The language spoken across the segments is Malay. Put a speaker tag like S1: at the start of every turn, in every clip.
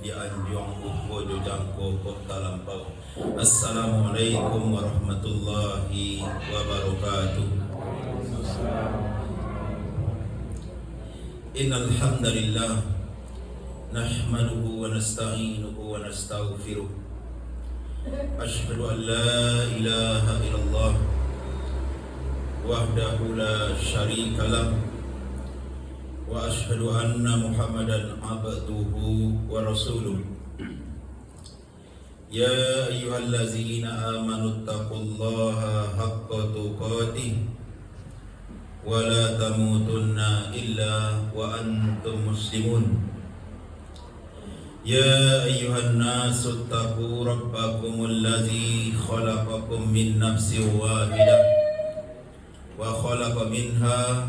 S1: di anjuang uko jojangko kota lampau. Assalamualaikum warahmatullahi wabarakatuh. Innal hamdalillah nahmaduhu wa nasta'inuhu wa nastaghfiruh. Asyhadu an la ilaha illallah wahdahu la syarika lah wa asyhadu anna Muhammadan abduhu wa rasuluh. Ya ayyuhallazina amanu taqullaha haqqa tuqatih wa la tamutunna illa wa antum muslimun. Ya ayyuhan nasu taqu rabbakumul ladzi khalaqakum min nafsin wahidah wa khalaqa minha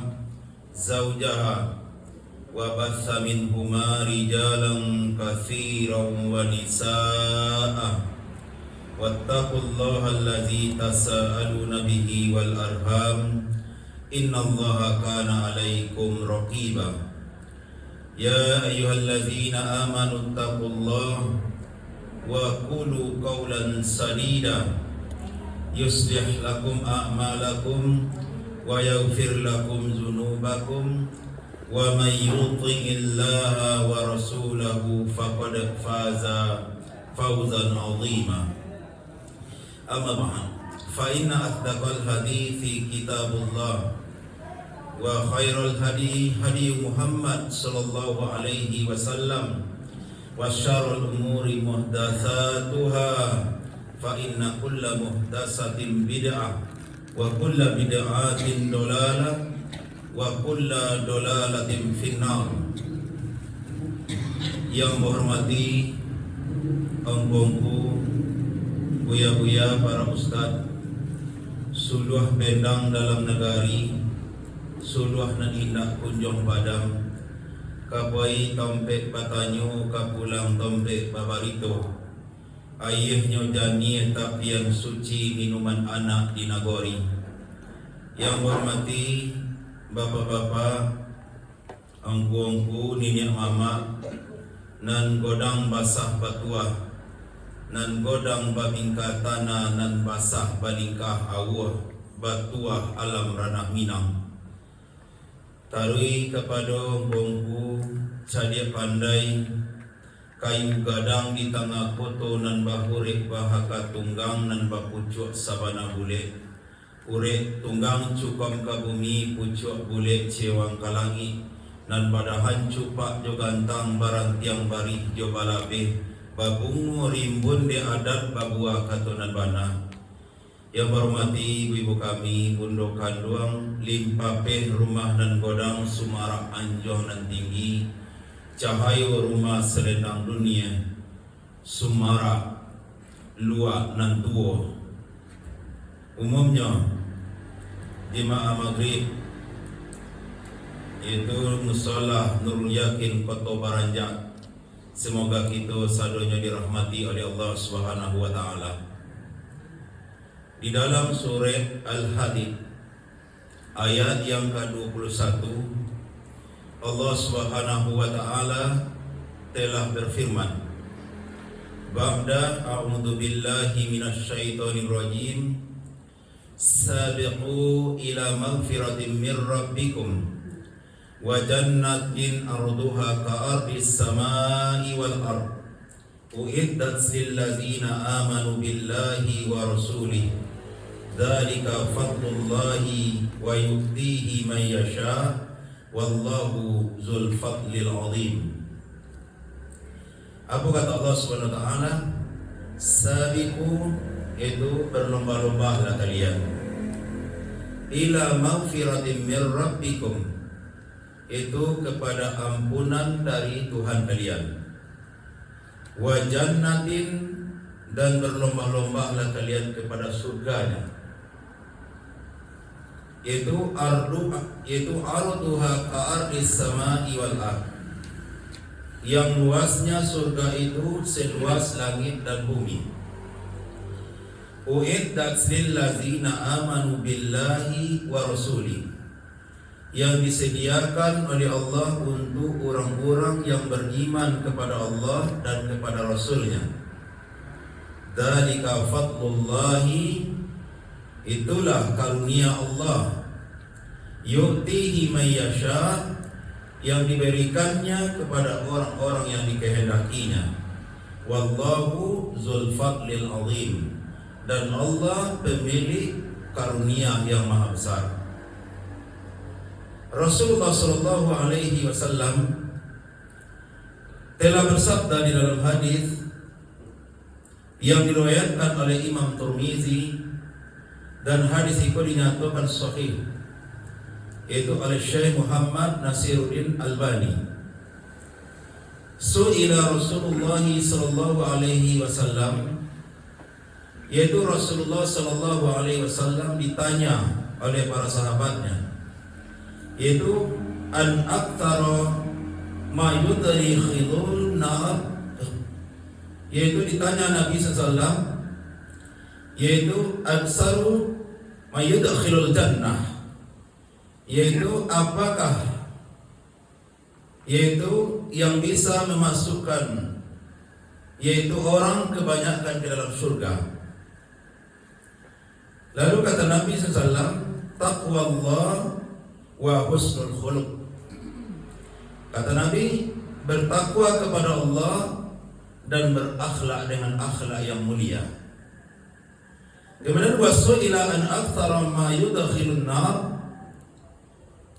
S1: zawjaha wa batha minhuma rijalan katsiran wa nisaa'a wattaqullaha alladzi tasaaluna bihi wal arham innallaha kana 'alaikum raqiba. Ya ayyuhalladzina amanu taqullaha wa qulu qawlan sadida yuslih lakum a'malakum wa yaghfir lakum dzunubakum wa may yuti'illaha wa rasulahu faqad faza fawzan 'azima. Amma ba'd, fa inna asdaqal hadithi kitabullah wa khairul hadi hadi Muhammad sallallahu alaihi wasallam wa syarrul umuri muhdatsatuha fa inna kulla muhdatsatin bid'ah wa kulla bid'atin dolalah wa kulla dolalatin finnar. Yang menghormati ongkongku, buya-buya, para ustaz, suluh bendang dalam negari, suluh nan indah kunjung padam, kapai tompek batanyo, kapulang tompek babarito, ayahnya jani tapian suci minuman anak di nagori. Yang hormati bapak-bapak, angku-angku, nenek mama, nan godang basah batuah, nan godang babingka tanah, nan basah balingkah awah batuah alam ranah Minang. Tarui kepada bongku cadia pandai kayu gadang di tengah koto nan bahurek bahaka tunggang nan bapucuk sabana bule urek tunggang cukam ka bumi pucuk bule cewang kalangi nan badahan cupak jo gantang barang tiang barih jo balabe babungu rimbun de adat babua katonan bana. Yang berhormati ibu kami Bundo Kanduang Limpapeh rumah dan godang Sumarak Anjoh nan tinggi Cahayu rumah selendang dunia Sumarak luak nan tuo. Umumnya jemaah maghrib yaitu musola Nurul Yakin Kota Baranjak. Semoga kita sadonya dirahmati oleh Allah Subhanahu wa taala. Di dalam surah Al-Hadid ayat yang ke-21 Allah Subhanahu wa taala telah berfirman, ba'da a'udzu billahi minasyaitonir rajim, sabiqu ila magfiratin mir rabbikum wa jannatin arduha ka'ardis samai wal ard uiddat lil ladzina amanu billahi wa rasulihi dzalika fadlullahi wa yu'tihi man yasha wallahu dzul fadlil azim. Apa kata Allah Subhanahu wa taala? Sabiqu, itu berlomba-lombalah kalian, ila maghfiratin mir rabbikum, itu kepada ampunan dari Tuhan kalian, wa jannatin, dan berlomba-lombalah kalian kepada surganya, yaitu arduha ka'ardis samai wal ard, yang luasnya surga itu seluas langit dan bumi. Uiddat lil ladzina amanu billahi wa rasuli, yang disediakan oleh Allah untuk orang-orang yang beriman kepada Allah dan kepada Rasulnya. Dzalika fadlullahi, itulah karunia Allah, yu'tihi may yasha, yang diberikannya kepada orang-orang yang dikehendakinya. Wallahu dzul fadlil azim, dan Allah pemilik karunia yang maha besar. Rasulullah sallallahu alaihi wasallam telah bersabda di dalam hadis yang diriwayatkan oleh Imam Tirmizi, dan hadis itu dinyatakan sahih, yaitu oleh Syekh Muhammad Nasiruddin Albani. Su'ila Rasulullah sallallahu alaihi wasallam, yaitu Rasulullah sallallahu alaihi wasallam ditanya oleh para sahabatnya, yaitu an aktsara ma yudkhilun nar, yaitu ditanya Nabi sallallahu, yaitu aksaru ma yudkhilul jannah, yaitu apakah, yaitu yang bisa memasukkan, yaitu orang kebanyakan ke dalam surga. Lalu kata Nabi SAW, taqwallah wa husnul khuluq. Kata Nabi, bertakwa kepada Allah dan berakhlak dengan akhlak yang mulia. Kemudian wasu'ila an aktsara ma yudkhilun nar,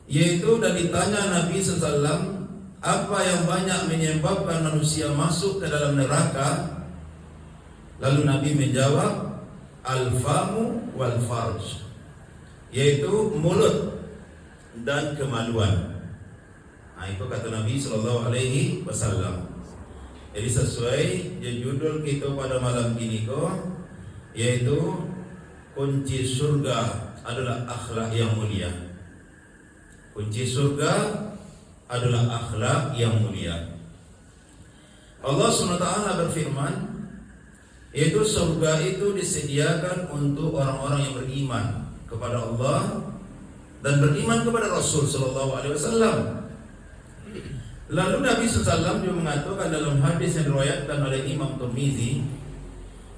S1: yaitu dan ditanya Nabi SAW, apa yang banyak menyebabkan manusia masuk ke dalam neraka. Lalu Nabi menjawab, al-famu wal farj, yaitu mulut dan kemaluan. Nah, itu kata Nabi sallallahu alaihi wasallam. Jadi sesuai judul kita pada malam ini yaitu kunci surga adalah akhlak yang mulia. Kunci surga adalah akhlak yang mulia. Allah SWT berfirman, yaitu surga itu disediakan untuk orang-orang yang beriman kepada Allah dan beriman kepada Rasul sallallahu alaihi wasallam. Lalu Nabi SAW juga mengatakan dalam hadis yang diriwayatkan oleh Imam Tirmizi,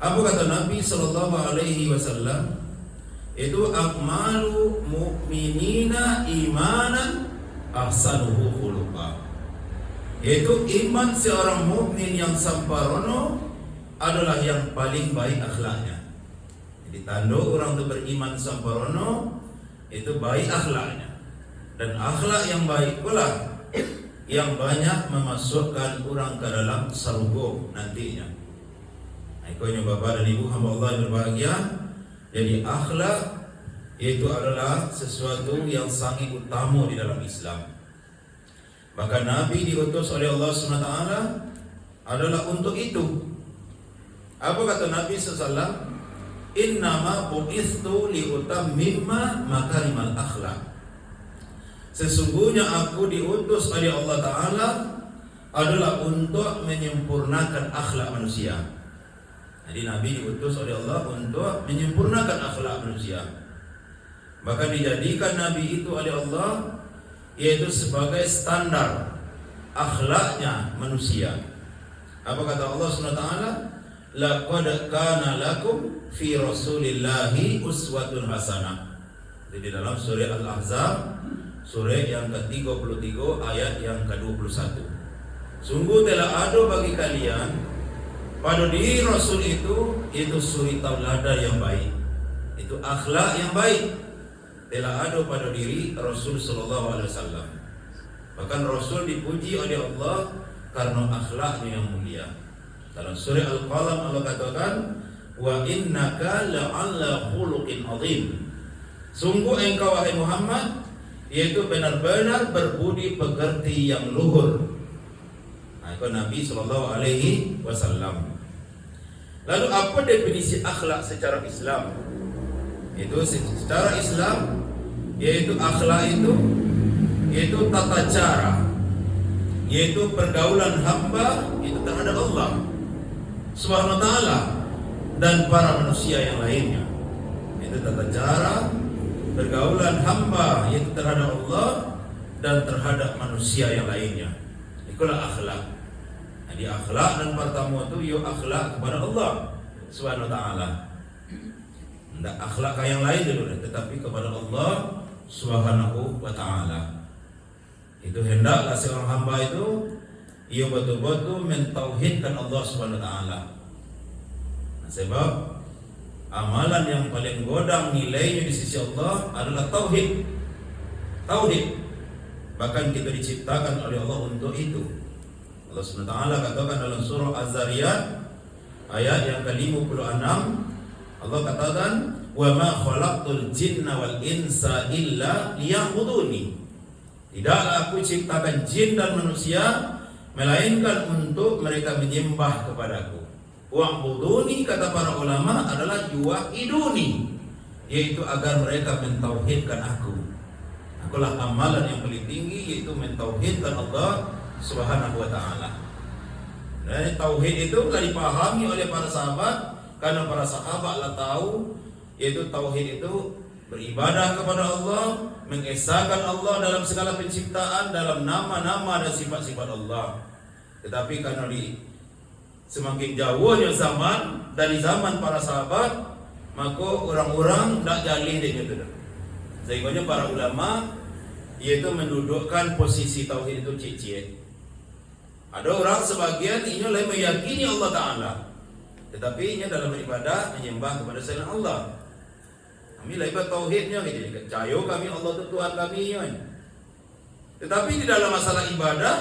S1: apa kata Nabi sallallahu alaihi wasallam? Itu akmalu mu'minina imanan ahsanuhu khuluqa, yaitu iman seorang mukmin yang samparono adalah yang paling baik akhlaknya. Jadi tanda orang itu beriman samparono itu baik akhlaknya, dan akhlak yang baik pula yang banyak memasukkan orang ke dalam surga nantinya. Ikutnya Bapak dan Ibu hamba Allah yang berbahagia, jadi akhlak itu adalah sesuatu yang sangat utama di dalam Islam. Maka Nabi diutus oleh Allah SWT adalah untuk itu. Apa kata Nabi SAW? Innama bu'ithu liutammimma makarimal akhlak. Sesungguhnya aku diutus oleh Allah Ta'ala adalah untuk menyempurnakan akhlak manusia. Jadi Nabi diutus oleh Allah untuk menyempurnakan akhlak manusia. Maka dijadikan Nabi itu oleh Allah yaitu sebagai standar akhlaknya manusia. Apa kata Allah SWT? Laqad kana lakum fi Rasulillahi uswatun hasanah. Jadi dalam surah Al-Ahzab, surah yang ke-33 ayat yang ke-21. Sungguh telah ada bagi kalian pada diri Rasul itu suri tauladan yang baik, itu akhlak yang baik telah ada pada diri Rasul sallallahu alaihi wasallam. Bahkan Rasul dipuji oleh Allah karena akhlaknya yang mulia. Dalam surah Al-Qalam Allah katakan, wa innaka la'alla khuluqin azim. Sungguh engkau wahai Muhammad yaitu benar-benar berbudi pekerti yang luhur. Nah, itu Nabi sallallahu alaihi wasallam. Lalu apa definisi akhlak secara Islam? Itu secara Islam yaitu akhlak itu yaitu tata cara, yaitu pergaulan hamba itu terhadap Allah Subhanahu wa taala dan para manusia yang lainnya. Itu tata cara pergaulan hamba yaitu terhadap Allah dan terhadap manusia yang lainnya. Itulah akhlak. Jadi akhlak dan pertama itu yo akhlak kepada Allah Subhanahu wa taala. Tidak akhlak ke yang lain dulu, tetapi kepada Allah Subhanahu wa taala. Itu hendaklah seorang hamba itu ia betul-betul mentauhidkan Allah Subhanahu wa taala. Nah, sebab amalan yang paling godang nilainya di sisi Allah adalah tauhid. Tauhid. Bahkan kita diciptakan oleh Allah untuk itu. Allah Subhanahu wa taala katakan dalam surah Az-Zariyat ayat yang ke-56, Allah katakan, "Wa ma khalaqtul jinna wal insa illa liya'buduni." Tidaklah aku ciptakan jin dan manusia melainkan untuk mereka menyembah kepadaku. Wa'buduni kata para ulama adalah yuwahiduni, yaitu agar mereka mentauhidkan aku. Akulah amalan yang paling tinggi, yaitu mentauhidkan Allah Subhanahu wa taala. Dan tauhid itu telah dipahami oleh para sahabat, karena para sahabatlah tahu yaitu tauhid itu beribadah kepada Allah, mengesahkan Allah dalam segala penciptaan, dalam nama-nama dan sifat-sifat Allah. Tetapi karena semakin jauhnya zaman dari zaman para sahabat, maka orang-orang tak jalin dia itu. Sehingga para ulama yaitu mendudukkan posisi tauhid itu cicit. Ada orang sebagian ini lain meyakini Allah Ta'ala, tetapi ini dalam beribadah menyembah kepada selain Allah. Kami lebat tauhidnya gitu. Percaya kami Allah itu Tuhan kami. Tetapi di dalam masalah ibadah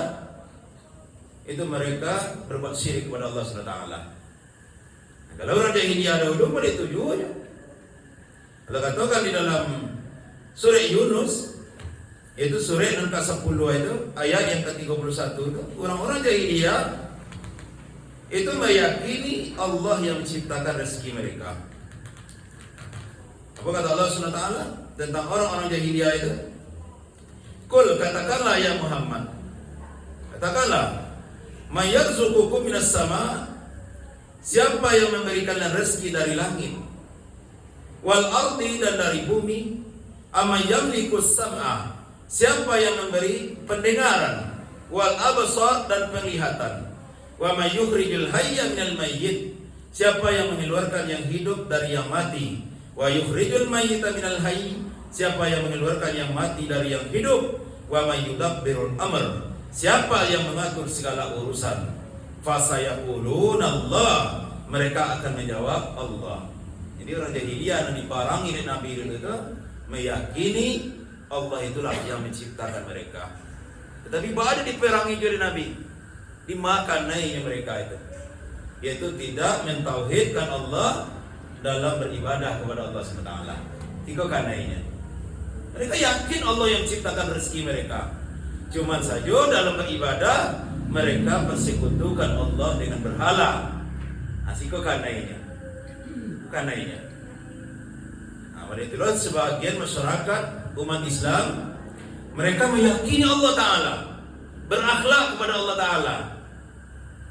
S1: itu mereka berbuat syirik kepada Allah SWT. Nah, kalau orang jahiliyah dahulu pada itu juga. Allah katakan di dalam surah Yunus, itu surah yang ke-10 itu ayat yang ke-31 itu, orang-orang jahiliyah itu meyakini Allah yang menciptakan rezeki mereka. Apa kata Allah SWT tentang orang-orang jahiliyah itu? Qul, katakanlah ya Muhammad, katakanlah, may yarzuqukum minas sama, siapa yang memberikan rezeki dari langit, wal ardi, dan dari bumi, amma yamlikus sam'a, siapa yang memberi pendengaran, wal absar, dan penglihatan, wa may yukhrijul hayya minal mayyit, siapa yang mengeluarkan yang hidup dari yang mati, wa yukhrijul mayyita minal hayy, siapa yang mengeluarkan yang mati dari yang hidup, wa may yudabbirul amr, siapa yang mengatur segala urusan, fasayaquluna Allah, mereka akan menjawab Allah. Jadi orang jahiliyah yang diparangi oleh Nabi itu meyakini Allah itulah yang menciptakan mereka. Tetapi pada diperangi oleh Nabi, dimakan naiknya mereka itu, yaitu tidak mentauhidkan Allah dalam beribadah kepada Allah SWT. Tiga kanainya. Mereka yakin Allah yang menciptakan rezeki mereka. Cuman saja dalam beribadah mereka persekutukan Allah dengan berhala. Asiko kanainya. Kanainya. Nah, pada itulah sebagian masyarakat umat Islam, mereka meyakini Allah Ta'ala, berakhlak kepada Allah Ta'ala,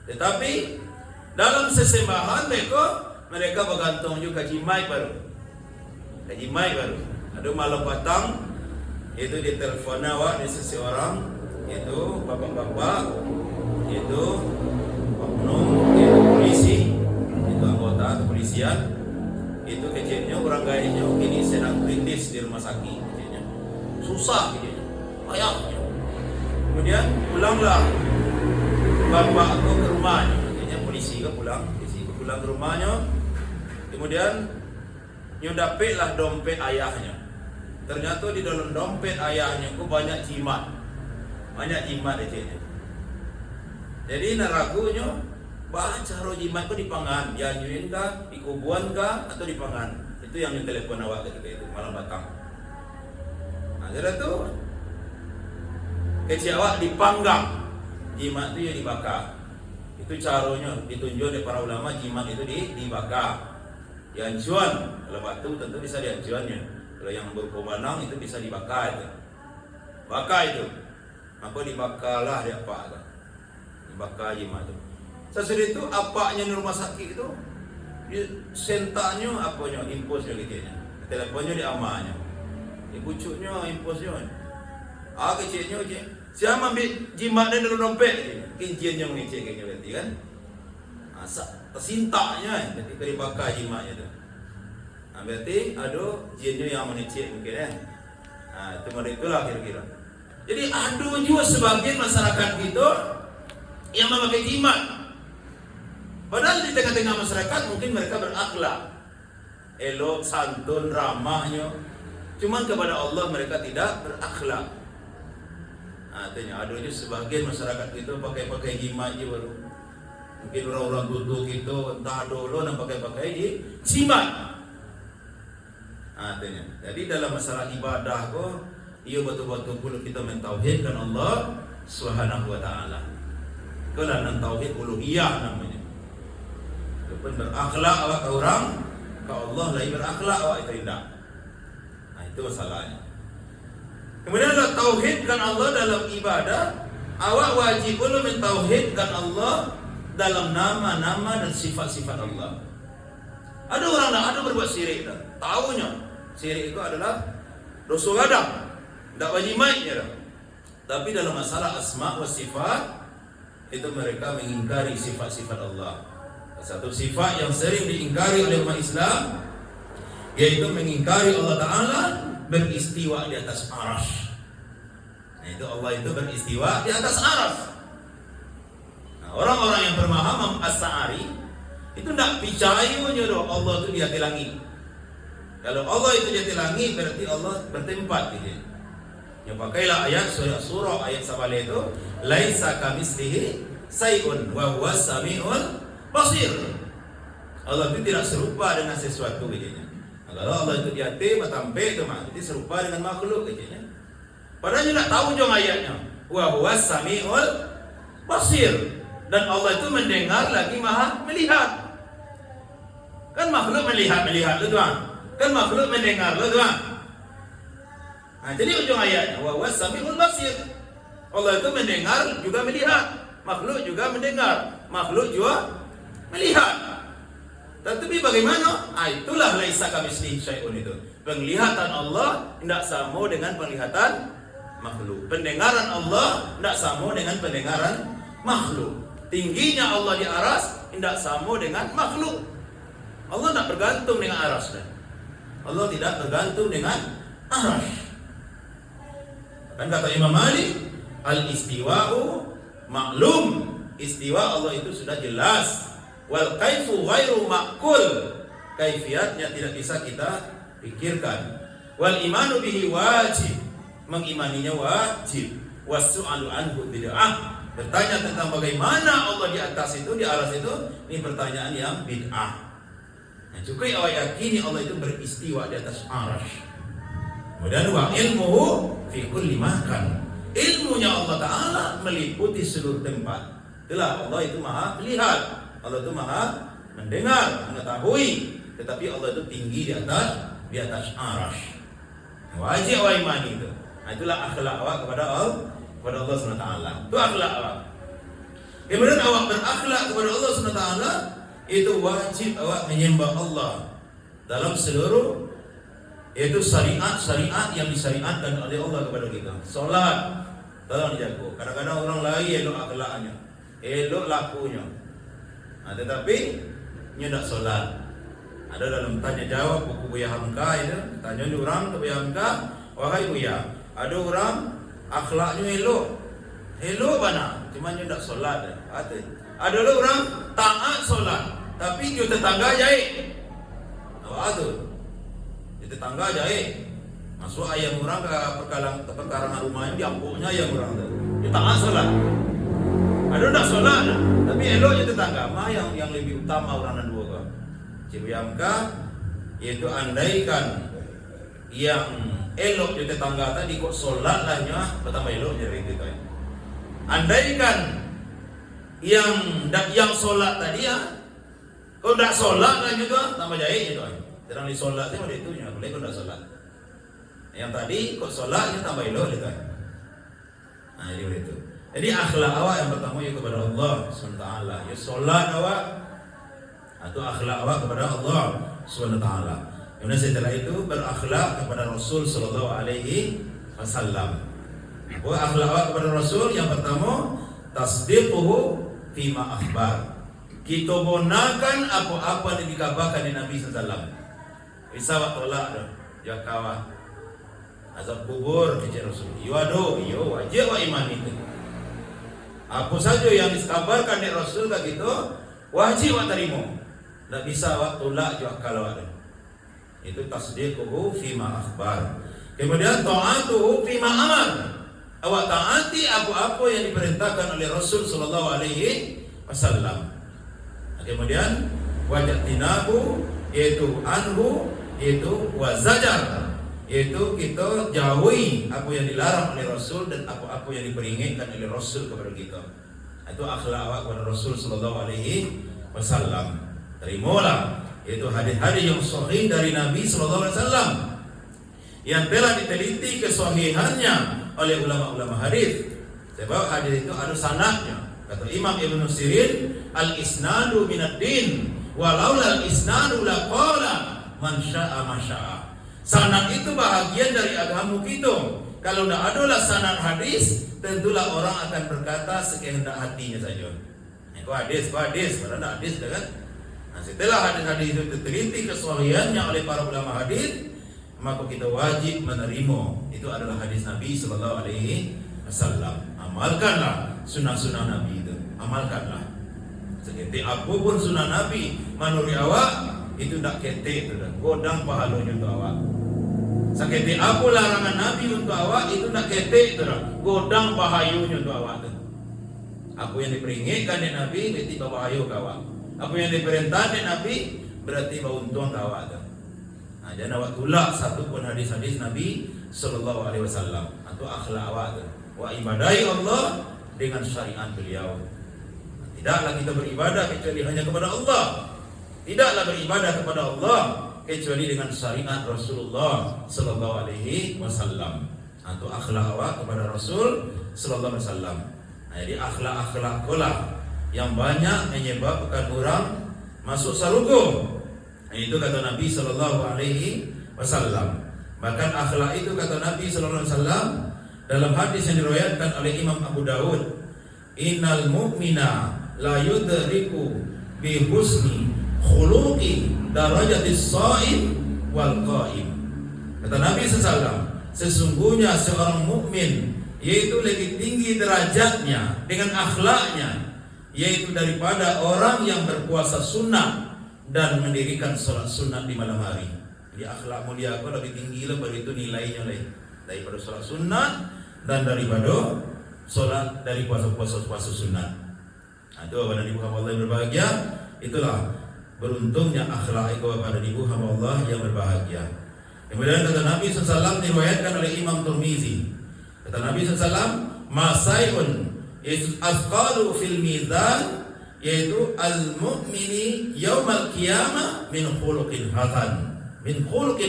S1: tetapi dalam sesembahan mereka bergantung juga jimai baru. Ada malam petang itu ditelepon awak dari seseorang, itu bapak-bapak, itu oknum, itu polisi, itu anggota kepolisian, itu kecilnya orang gayanya kini sedang kritis di rumah sakit, kecilnya susah, kecilnya ayahnya. Kemudian pulanglah bapak aku ke rumahnya, kecilnya polisi pulang ke rumahnya. Kemudian nyodapetlah dompet ayahnya. Ternyata di dalam dompet ayahnya itu banyak jimat kecilnya. Jadi naragunya baca roh jimat itu dipangan, dianjurin kah, dikubuan kah, atau dipangan. Itu yang telepon awak ketika itu malam batang. Nah, jadi itu kecil awak dipanggang, jimat itu ya dibakar. Itu caranya ditunjuk oleh para ulama, jimat itu dibakar, dianjuan. Kalau batu tentu bisa dianjuannya. Kalau yang berkomanang itu bisa dibakar itu. Bakar itu. Maka dibakarlah dia apa? Dibakar jimat itu. Sesudah itu apanya di rumah sakit itu, sentaknya apanya, impulsnya kecilnya. Teleponnya di amanya. Di pucuknya impulsnya. Kecilnya je. Siapa ambil jimat dan dalam dompet, kincian yang ngecek kayaknya berarti kan? Tersintanya, jadi kali bakar jimatnya tu. Berarti ada jinnya yang mengecek mungkin kan? Itu model itulah kira-kira. Jadi ada juga sebagian masyarakat kita yang memakai jimat. Padahal di tengah-tengah masyarakat mungkin mereka berakhlak, elok, santun, ramahnya. Cuman kepada Allah mereka tidak berakhlak. Artinya ada juga sebagian masyarakat kita pakai jimat je baru. Mungkin orang-orang duduk itu entah dulu nak pakai jimat. Artinya, jadi dalam masalah ibadah ko, ia betul-betul perlu kita mentauhidkan Allah Subhanahu wa taala. Kalau nan tauhid uluhiyah namanya. Pun berakhlak awak ke orang, ke Allah lagi berakhlak awak itu tidak. Itu masalahnya. Kemudian kalau tauhidkan Allah dalam ibadah, awak wajib pula mentauhidkan Allah dalam nama-nama dan sifat-sifat Allah. Ada orang ada berbuat syirik dah. Tahunya syirik itu adalah dosa gadang. Tak wajib mainnya dah. Tapi dalam masalah asma wa sifat itu mereka mengingkari sifat-sifat Allah. Satu sifat yang sering diingkari oleh umat Islam yaitu mengingkari Allah Ta'ala beristiwa di atas arasy. Nah, itu Allah itu beristiwa di atas arasy. Nah, orang-orang yang berpaham As-Sa'ari itu tidak percaya Allah itu di atas langit. Kalau Allah itu di atas langit berarti Allah bertempat gitu. Ya pakailah ayat surah ayat sabale itu laisa kamitslihi syai'un wa huwas samiul basir. Allah itu tidak serupa dengan sesuatu gitu. Kalau Allah itu di atas matampe itu mah, itu serupa dengan makhluk gitu. Padahal tidak tahu jong ayatnya. Wa huwas samiul basir. Dan Allah itu mendengar lagi maha melihat. Kan makhluk melihat tu tuan. Kan makhluk mendengar tu tuan. Nah, jadi ujung ayatnya wa huwas samiul basir. Allah itu mendengar juga melihat. Makhluk juga mendengar. Makhluk juga melihat. Tetapi bagaimana? Itulah laisa kamitslihi syai'un itu. Penglihatan Allah tidak sama dengan penglihatan makhluk. Pendengaran Allah tidak sama dengan pendengaran makhluk. Tingginya Allah di aras tidak sama dengan makhluk. Allah tidak bergantung dengan aras. Allah tidak bergantung dengan aras. Kan kata Imam Malik, al-istiwa'u maklum. Istiwa Allah itu sudah jelas. Wal kaifu ghairu ma'kul. Kaifiatnya tidak bisa kita pikirkan. Wal imanu bihi wajib. Mengimaninya wajib. Wassu'alu anhu bid'ah. Bertanya tentang bagaimana Allah di atas itu, di aras itu, ini pertanyaan yang bid'ah. Nah, cukup awak yakini Allah itu beristiwa di atas aras. Kemudian wa ilmuhu fi kulli makan. Ilmunya Allah Ta'ala meliputi seluruh tempat. Itulah Allah itu maha melihat. Allah itu maha mendengar, mengetahui. Tetapi Allah itu tinggi di atas aras. Wajib awak imani itu. Nah, itulah akhlak awak kepada Allah SWT. Itu akhlak awak. Kemudian awak berakhlak kepada Allah SWT, itu wajib awak menyembah Allah dalam seluruh yaitu syariat yang disyariatkan oleh Allah kepada kita. Solat tolong dijaga. Kadang-kadang orang lain elok akhlaknya, elok lakunya. Nah, tetapi dia tak solat. Ada dalam tanya jawab buku Buya Hamka itu, tanya orang ke Buya Hamka, wahai Buya, ada orang akhlaknya elok mana, cuma dia tak solat. Ada orang taat solat, tapi dia tetangga jahit. Apa tu? Dia tetangga jahit. Masuk ayam orang ke perkarangan rumahnya, diampuknya ayam orang tu. Dia taat solat. Ada tak solat, tapi elok je tetangga. Mah yang lebih utama orang dan dua kan. Cikgu Yamka, yaitu andaikan yang elok je tetangga tadi kok solat lahnya, bertambah elok je itu kan. Andaikan yang solat tadi ya, kau tak solat lah juga, tambah jahit je kan. Terang di solat tu ada itu, boleh kau tak solat. Yang tadi kok solatnya tambah elok je kan. Nah, jadi begitu. Jadi akhlak awak yang pertama ya kepada Allah SWT. Ya solat awak atau akhlak awak kepada Allah SWT. Kemudian setelah itu berakhlak kepada Rasul SAW. Wa akhlak awak kepada Rasul yang pertama tasdiquhu fima akhbar. Kita gunakan apa-apa yang dikabarkan di Nabi sallallahu. Bisa awak tolak dah. Ya kawan. Azab kubur kecil Rasul. Yo wajib wa iman itu. Apa saja yang dikabarkan di Rasul kat kita wajib wa terima. Tak bisa awak tolak juga kalau ada. Itu tasdiquhu fima akhbar. Kemudian ta'atuhu fima amar. Awak taati apa-apa yang diperintahkan oleh Rasul sallallahu alaihi wasallam. Kemudian wajib tinabu yaitu anhu yaitu wazajar, yaitu kita jauhi apa yang dilarang oleh Rasul dan apa-apa yang diperingatkan oleh Rasul kepada kita. Itu akhlak awak kepada Rasul sallallahu alaihi wasallam. Terimalah yaitu hadis-hadis yang sahih dari Nabi sallallahu alaihi wasallam yang telah diteliti kesahihannya oleh ulama-ulama hadis. Sebab hadis itu ada sanadnya. Kata Imam Ibnu Sirin, al-isnadu minad din, walaula al-isnadu laqala man syaa ma syaa. Sanad itu bahagian dari agama kita. Kalau tidak adalah sanad hadis, tentulah orang akan berkata sekehendak hatinya saja. Itu hadis, padahal hadis kan. Nah, setelah hadis-hadis itu diteliti kesahihannya oleh para ulama hadis, maka kita wajib menerima. Itu adalah hadis Nabi sallallahu alaihi wasallam. Amalkanlah sunnah-sunnah Nabi itu. Amalkanlah. Seketik apapun sunnah Nabi menurut awak itu tak ketik itu dah. Godang pahalanya untuk awak. Seketik apa larangan Nabi untuk awak itu tak ketik itu dah. Godang bahayanya untuk awak tu. Apa yang diperingatkan oleh Nabi berarti bahaya ke awak. Apa yang diperintahkan oleh Nabi berarti untung ke awak tu. Nah, jangan awak tolak satu pun hadis-hadis Nabi sallallahu alaihi wasallam. Itu akhlak awak tu. Wa ibadai Allah dengan syariat beliau. Tidaklah kita beribadah kecuali hanya kepada Allah. Tidaklah beribadah kepada Allah kecuali dengan syariat Rasulullah sallallahu alaihi wasallam. Itu akhlak awak kepada Rasul sallallahu alaihi wasallam. Nah, jadi akhlak-akhlak kolah yang banyak menyebabkan orang masuk surga. Itu kata Nabi sallallahu alaihi wasallam. Bahkan akhlak itu kata Nabi sallallahu alaihi wasallam dalam hadis yang diriwayatkan oleh Imam Abu Dawud, innal mu'mina la yudriku bi husni khuluqi darajatis shaim wal qaim. Kata Nabi sallallahu, sesungguhnya seorang mukmin yaitu lebih tinggi derajatnya dengan akhlaknya, yaitu daripada orang yang berpuasa sunnah dan mendirikan sholat sunnah di malam hari. Jadi akhlak mulia aku lebih tinggi lah, baru itu nilainya lah daripada sholat sunnah dan daripada sholat dari puasa sunnah. Nah, itu kepada ibu hamba Allah yang berbahagia. Itulah beruntungnya akhlak itu kepada ibu hamba Allah yang berbahagia. Kemudian kata Nabi SAW diriwayatkan oleh Imam Tirmizi. Kata Nabi SAW, masaiun asqalu fil mizan, yaitu al-mu'mini yaumal qiyamah min khuluqin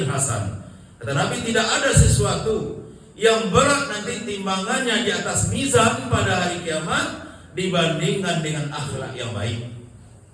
S1: hasan. Kata Nabi, tidak ada sesuatu yang berat nanti timbangannya di atas mizan pada hari kiamat dibandingkan dengan akhlak yang baik.